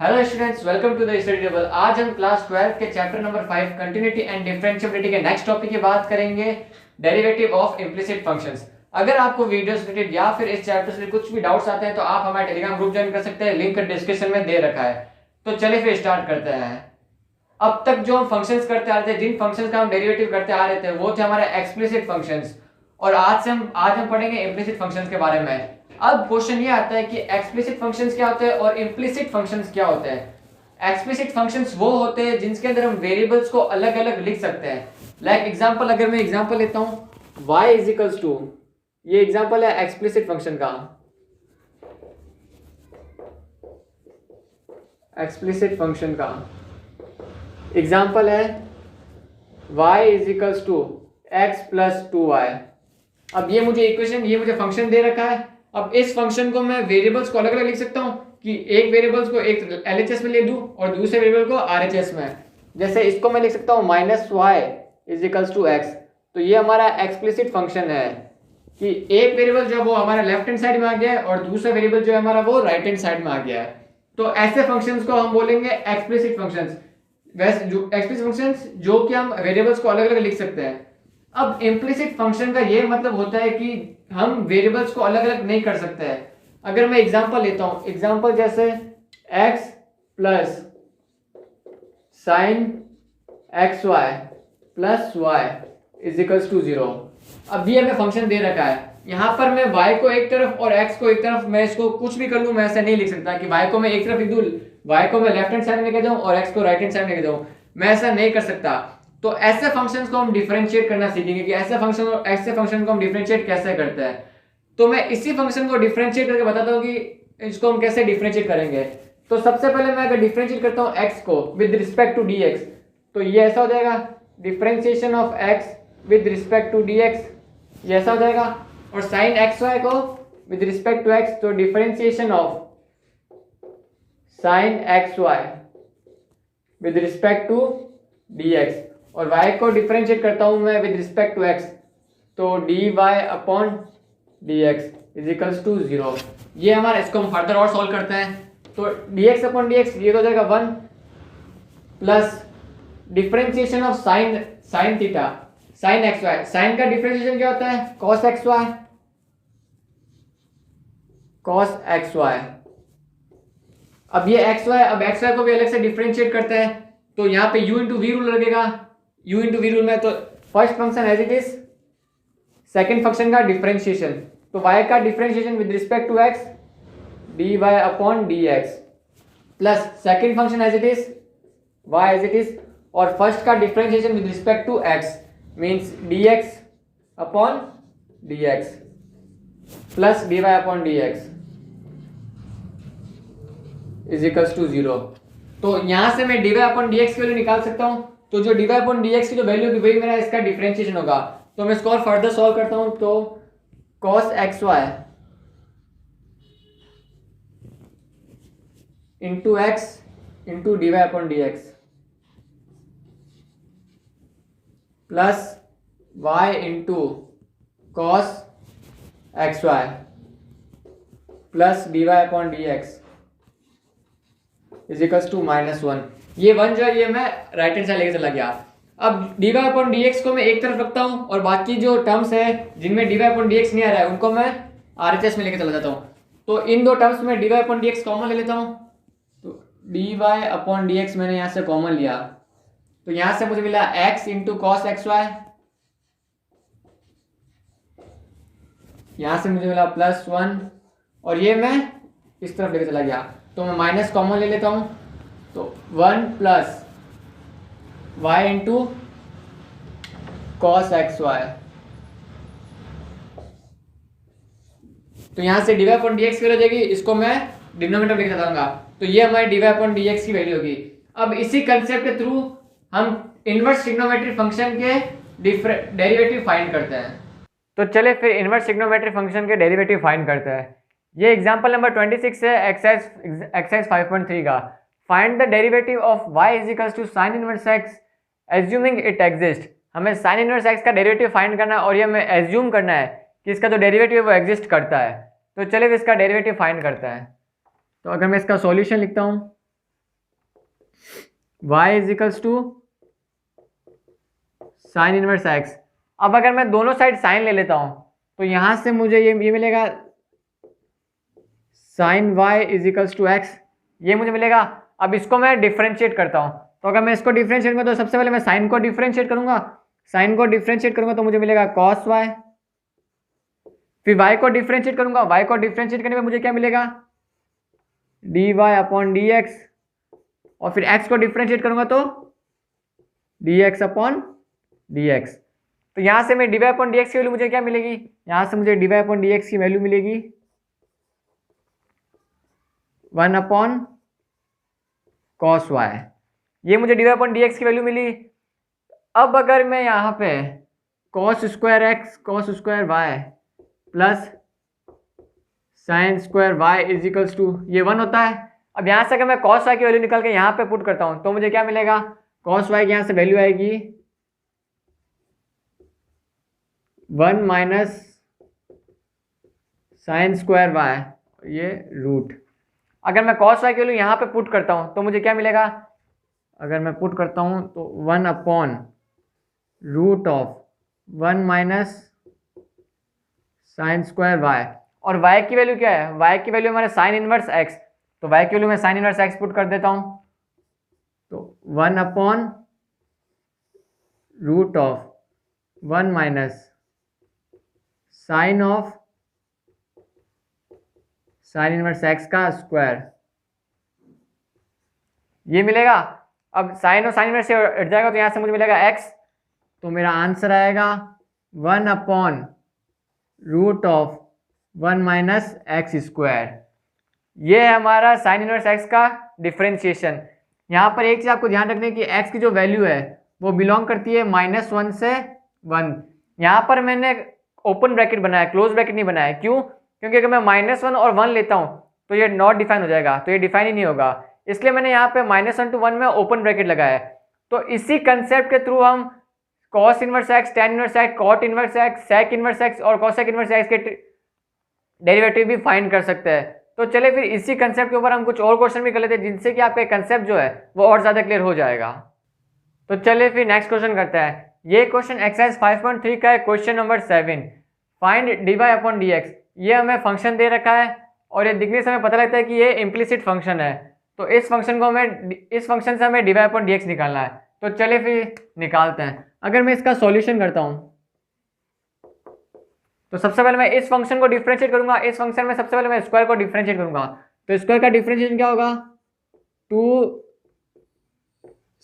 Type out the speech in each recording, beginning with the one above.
Hello students, welcome to the study table. आज हम class 12 के chapter number 5 continuity and differentiability के next topic की बात करेंगे, डेरिवेटिव ऑफ इम्प्लिसिट फंक्शंस। अगर आपको वीडियोस रिलेटेड या फिर इस चैप्टर से कुछ भी डाउट्स आते हैं तो आप हमारे टेलीग्राम ग्रुप ज्वाइन कर सकते हैं, लिंक डिस्क्रिप्शन में दे रखा है। तो चलिए फिर स्टार्ट करते हैं। अब तक जो हम फंक्शंस करते आ रहे थे, जिन फंक्शंस का हम डेरिवेटिव करते आ रहे थे वो थे हमारे एक्सप्लिसिट फंक्शंस, और आज हम पढ़ेंगे इम्प्लिसिट फंक्शंस के बारे में। अब क्वेश्चन ये आता है कि एक्सप्लिसिट फंक्शंस क्या होते हैं और इम्प्लिसिट फंक्शंस क्या होते हैं। एक्सप्लिसिट फंक्शंस वो होते हैं जिनके अंदर हम वेरिएबल्स को अलग अलग लिख सकते हैं। लाइक एग्जांपल, अगर मैं एग्जांपल लेता हूं y इज इक्वल्स टू, ये एग्जांपल है एक्सप्लिसिट फंक्शन का। एक्सप्लिसिट फंक्शन का एग्जांपल है y is equals to x plus 2y। अब ये मुझे इक्वेशन, ये मुझे फंक्शन दे रखा है। अब इस फंक्शन को मैं वेरिएबल्स को अलग अलग लिख सकता हूँ कि एक वेरिएबल्स को एक LHS में ले लूँ और दूसरे वेरिएबल को RHS में। जैसे इसको मैं लिख सकता हूँ minus y is equals to x. तो ये हमारा एक्सप्लिसिट फंक्शन है कि एक वेरिएबल जो वो हमारा लेफ्ट हैंड साइड में आ गया है और दूसरा वेरिएबल जो है हमारा वो राइट हैंड साइड में आ गया है। तो ऐसे फंक्शंस को हम बोलेंगे एक्सप्लिसिट फंक्शंस। वैसे जो एक्सप्लिसिट फंक्शंस जो कि हम वेरिएबल्स को अलग अलग लिख सकते हैं। अब इम्प्लिसिट फंक्शन का ये मतलब होता है कि हम वेरिएबल्स को अलग अलग नहीं कर सकते हैं। अगर मैं एग्जांपल लेता हूं, एग्जांपल जैसे x plus sine x y plus y is equals to 0। अब ये हमें फंक्शन दे रखा है। यहाँ पर मैं y को एक तरफ और x को एक तरफ, मैं इसको कुछ भी कर लूँ, मैं ऐसा नहीं लिख सकता कि y को मैं एक तरफ लिख दूँ, y को मैं लेफ्ट हैंड साइड में लेके जाऊँ और x को राइट हैंड साइड में लेके जाऊँ। मैं ऐसा नहीं कर सकता। तो ऐसे फंक्शंस को हम डिफरेंशिएट करना सीखेंगे कि ऐसे फंक्शन को हम डिफरेंशिएट कैसे करते हैं। तो मैं इसी फंक्शन को डिफरेंशिएट करके बताता हूँ कि इसको हम कैसे डिफरेंशिएट करेंगे। तो सबसे पहले मैं अगर डिफरेंशिएट करता हूँ x को विद रिस्पेक्ट टू dx, तो ये ऐसा हो जाएगा differentiation of x with respect to dx, ये ऐसा हो जाएगा। और साइन एक्स वाई को विद रिस्पेक्ट टू x, तो differentiation of sine x y with respect to dx। और y को डिफरेंशिएट करता हूं मैं विद रिस्पेक्ट टू x, तो dy upon dx is equals to 0। ये हमारा, इसको हम फर्दर और सॉल्व करते हैं। तो dx अपॉन dx ये हो जाएगा 1 plus differentiation of sine theta sine x y. Sine का डिफरेंशिएशन क्या होता है? cos x y, cos x y. अब ये एक्स वाई, अब एक्स वाई को भी अलग से डिफरेंशिएट करते हैं, तो यहाँ पे u इंटू वी रूल लगेगा। u इंटू वी रूल में तो first function as it is, second function का डिफरेंशिएशन, तो y का differentiation with respect to x dy upon dx plus second function as it is y as it is, और first का differentiation with respect to x means dx upon dx plus dy upon dx is equals to 0। तो यहां से मैं dy upon dx की value निकाल सकता हूं। तो जो dy अपॉन dx की जो वैल्यू होगी वही मेरा इसका डिफरेंशिएशन होगा। तो मैं इसको और फर्दर सॉल्व करता हूं, तो cos x y into x into dy upon dx plus y into cos x y plus dy upon dx is equals to -1। ये 1 जो है ये मैं राइट हैंड साइड लेके चला गया। अब dy अपॉन dx को मैं एक तरफ रखता हूँ और बाकी जो टर्म्स है जिनमें dy अपॉन dx नहीं आ रहा है उनको मैं RHS में लेके चला जाता हूँ। तो इन दो टर्म्स में dy अपॉन dx कॉमन ले लेता हूँ, तो dy अपॉन dx मैंने यहाँ से कॉमन लिया, तो यहाँ से मुझे मिला x into cos x y, यहाँ से मुझे मिला +1, और ये मैं इस तरफ लेके चला गया, तो मैं माइनस कॉमन ले लेता हूँ, तो 1 plus y into cos x y. तो यहां से dy अपॉन dx की वैल्यू हो जाएगी, इसको मैं डिनोमिनेटर लेके चलाऊंगा, तो ये हमारी dy अपॉन dx की वैल्यू होगी। अब इसी कंसेप्ट के थ्रू हम इनवर्स ट्रिग्नोमेट्री फंक्शन के डेरिवेटिव फाइंड करते हैं। तो चले फिर इनवर्स ट्रिग्नोमेट्री फंक्शन के डेरिवेटिव फाइंड करते हैं। ये एग्जांपल नंबर 26 है एक्सरसाइज 5.3 का। Find the derivative of y is equals to sine inverse x assuming it exist. हमें साइन इनवर्स x का डेरिवेटिव फाइंड करना है और ये हमें एज्यूम करना है कि इसका जो डेरिवेटिव है वो एग्जिस्ट करता है। तो चलिए इसका डेरिवेटिव फाइंड करते हैं। तो अगर मैं इसका सॉल्यूशन लिखता हूँ, y is equals to sine inverse x. अब अगर मैं दोनों साइड साइन ले लेता हूं तो यहां से मुझे ये मिलेगा sine y is equals to x, ये मुझे मिलेगा। अब इसको मैं डिफ्रेंशिएट करता हूं, तो अगर मैं इसको डिफ्रेंशिएट करूंगा तो सबसे पहले मैं साइन को डिफ्रेंशिएट करूंगा, साइन को डिफ्रेंशिएट करूंगा तो मुझे मिलेगा कॉस वाई, फिर y को डिफ्रेंशिएट करूंगा, y को डिफ्रेंशिएट करने में मुझे क्या मिलेगा dy अपॉन dx, और फिर x को डिफ्रेंशिएट करूंगा तो dx अपॉन dx। तो यहां से मैं dy अपॉन dx की वैल्यू मुझे क्या मिलेगी, यहां से मुझे dy अपॉन dx की वैल्यू मिलेगी 1 अपॉन कॉस y, ये मुझे dy अपॉन dx की वैल्यू मिली। अब अगर मैं यहाँ पे cos square x cos square y plus sine square y is equals to, ये 1 होता है। अब यहाँ से अगर मैं कॉस वाई की वैल्यू निकाल के यहाँ पे पुट करता हूँ तो मुझे क्या मिलेगा, कॉस वाई की यहाँ से वैल्यू आएगी 1 माइनस साइन स्क्वायर वाई, ये रूट। अगर मैं कॉस वाई की वैल्यू यहाँ पे पुट करता हूँ तो मुझे क्या मिलेगा, अगर मैं पुट करता हूँ तो 1 upon root of 1 minus sine square y, और y की वैल्यू क्या है, y की वैल्यू हमारे साइन इनवर्स x, तो y की वैल्यू मैं साइन इनवर्स x पुट कर देता हूं, तो 1 upon root of 1 minus sine of sine inverse x का स्क्वायर, ये मिलेगा। अब साइन और साइन इनवर्स से हट जाएगा तो यहां से मुझे मिलेगा x, तो मेरा आंसर आएगा 1 upon root of 1 minus x square. ये है हमारा साइन इनवर्स एक्स का डिफरेंशिएशन। यहाँ पर एक चीज़ आपको ध्यान रखने की, एक्स की जो वैल्यू है वो बिलोंग करती है -1 से 1। यहाँ पर मैंने ओपन ब्रैकेट बनाया, क्लोज ब्रैकेट नहीं बनाया, क्यों, क्योंकि अगर मैं -1 और 1 लेता हूँ तो ये नॉट डिफाइन हो जाएगा, तो ये डिफाइन ही नहीं होगा, इसलिए मैंने यहाँ पे -1 to 1 में ओपन ब्रैकेट लगाया है। तो इसी कंसेप्ट के थ्रू हम cos inverse x, tan inverse x, cot inverse x, sec inverse x और कॉसेक इनवर्स एक्स के डेरिवेटिव भी फाइंड कर सकते हैं। तो चले फिर इसी कंसेप्ट के ऊपर हम कुछ और क्वेश्चन भी कर लेते हैं, जिनसे कि आपका कंसेप्ट जो है वो और ज़्यादा क्लियर हो जाएगा। तो चलिए फिर नेक्स्ट क्वेश्चन करते हैं। ये क्वेश्चन एक्सरसाइज 5.3 का है, question number 7, find dy upon dx। ये हमें फंक्शन दे रखा है और ये दिखने से हमें पता लगता है कि ये इम्प्लिसिट फंक्शन है, तो इस फंक्शन से हमें dy अपॉन dx निकालना है। तो चलिए फिर निकालते हैं। अगर मैं इसका सॉल्यूशन करता हूँ तो सबसे पहले मैं इस फंक्शन को डिफरेंशिएट करूंगा, इस फंक्शन में सबसे पहले मैं स्क्वायर को डिफरेंशिएट करूंगा, तो स्क्वायर का डिफरेंशिएशन क्या होगा 2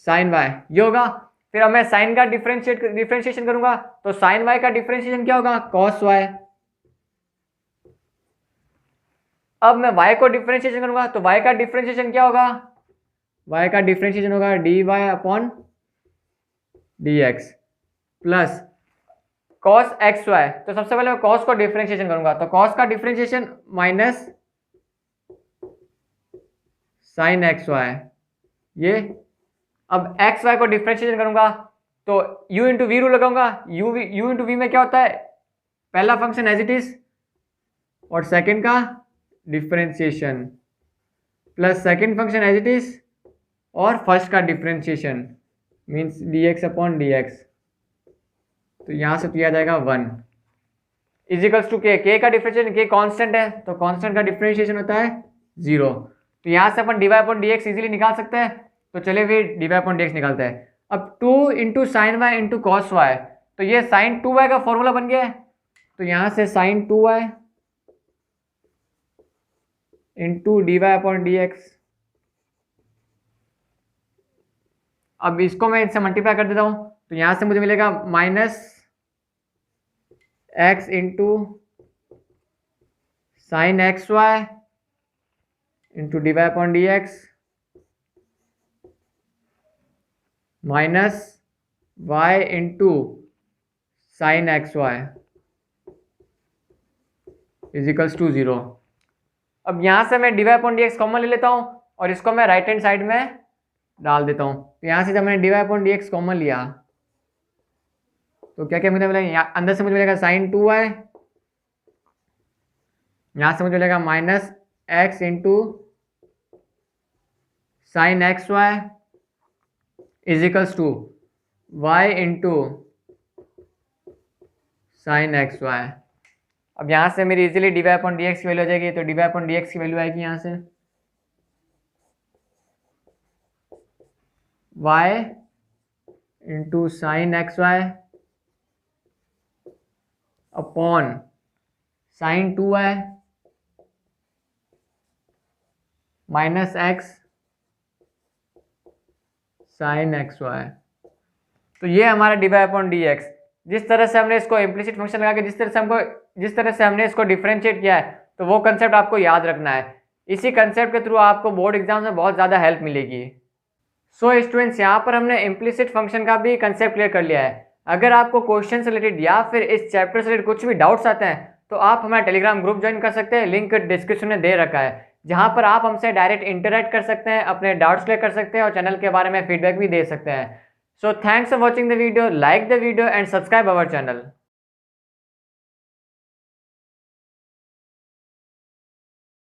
साइन वाई, ये होगा। फिर अब मैं साइन का डिफरेंशिएशन करूंगा तो साइन वाई का डिफरेंशिएशन क्या होगा कॉस वाई। अब मैं y को डिफरेंशिएशन करूंगा तो y का डिफरेंशिएशन क्या होगा, y का डिफरेंशिएशन होगा dy upon dx plus cos x y. तो सबसे पहले मैं cos को डिफरेंशिएशन करूंगा, तो cos का differentiation minus sine x y, ये। अब एक्स वाई को डिफरेंशिएशन करूंगा तो u इंटू वी रूल लगाऊंगा, u इंटू वी में क्या होता है, पहला फंक्शन एज इट इज और सेकंड का differentiation plus second function as it is और फर्स्ट का differentiation means dx upon dx। तो यहाँ से किया जाएगा 1 इजिकल्स टू के का डिफरेंशिएशन, के कांस्टेंट है तो कांस्टेंट का डिफरेंशिएशन होता है 0। तो यहाँ से अपन dy अपॉन dx इजीली निकाल सकते हैं, तो चलिए फिर dy अपॉन dx निकालते हैं। अब 2 into sine y into cos y, तो ये साइन 2y का फॉर्मूला बन गया है, तो यहाँ से sine 2y into dy upon dx। अब इसको मैं इससे मल्टीप्लाई कर देता हूँ तो यहाँ से मुझे मिलेगा minus x into sine x y into dy upon dx minus y into sine x y is equals to 0। अब यहाँ से मैं dy अपॉन dx कॉमन ले लेता हूँ और इसको मैं राइट हैंड साइड में डाल देता हूँ। तो यहाँ से जब मैंने dy अपॉन dx कॉमन लिया तो क्या क्या मुझे मिलेगा, अंदर से मुझे मिलेगा साइन 2y, यहाँ से मुझे मिलेगा minus x into sine x y is equals to y into sine x y. अब यहाँ से मेरी easily d y upon d x की वैल्यू आ जाएगी, तो d y upon d x की वैल्यू आएगी यहाँ से y into sine x y upon sine 2y minus x sine x y. तो ये हमारा d y upon d x. जिस तरह से हमने इसको इम्प्लिसिट फंक्शन लगा के जिस तरह से हमने इसको डिफरेंशिएट किया है, तो वो कंसेप्ट आपको याद रखना है। इसी कंसेप्ट के थ्रू आपको बोर्ड एग्जाम में बहुत ज़्यादा हेल्प मिलेगी। सो स्टूडेंट्स, यहाँ पर हमने इम्प्लिसिट फंक्शन का भी कंसेप्ट क्लियर कर लिया है। अगर आपको क्वेश्चन से रिलेटेड या फिर इस चैप्टर से रिलेटेड कुछ भी डाउट्स आते हैं तो आप हमारा टेलीग्राम ग्रुप ज्वाइन कर सकते हैं, लिंक डिस्क्रिप्शन में दे रखा है, जहाँ पर आप हमसे डायरेक्ट इंटरेक्ट कर सकते हैं, अपने डाउट्स क्लियर कर सकते हैं और चैनल के बारे में फीडबैक भी दे सकते हैं। So thanks for watching the video, like the video and subscribe our channel.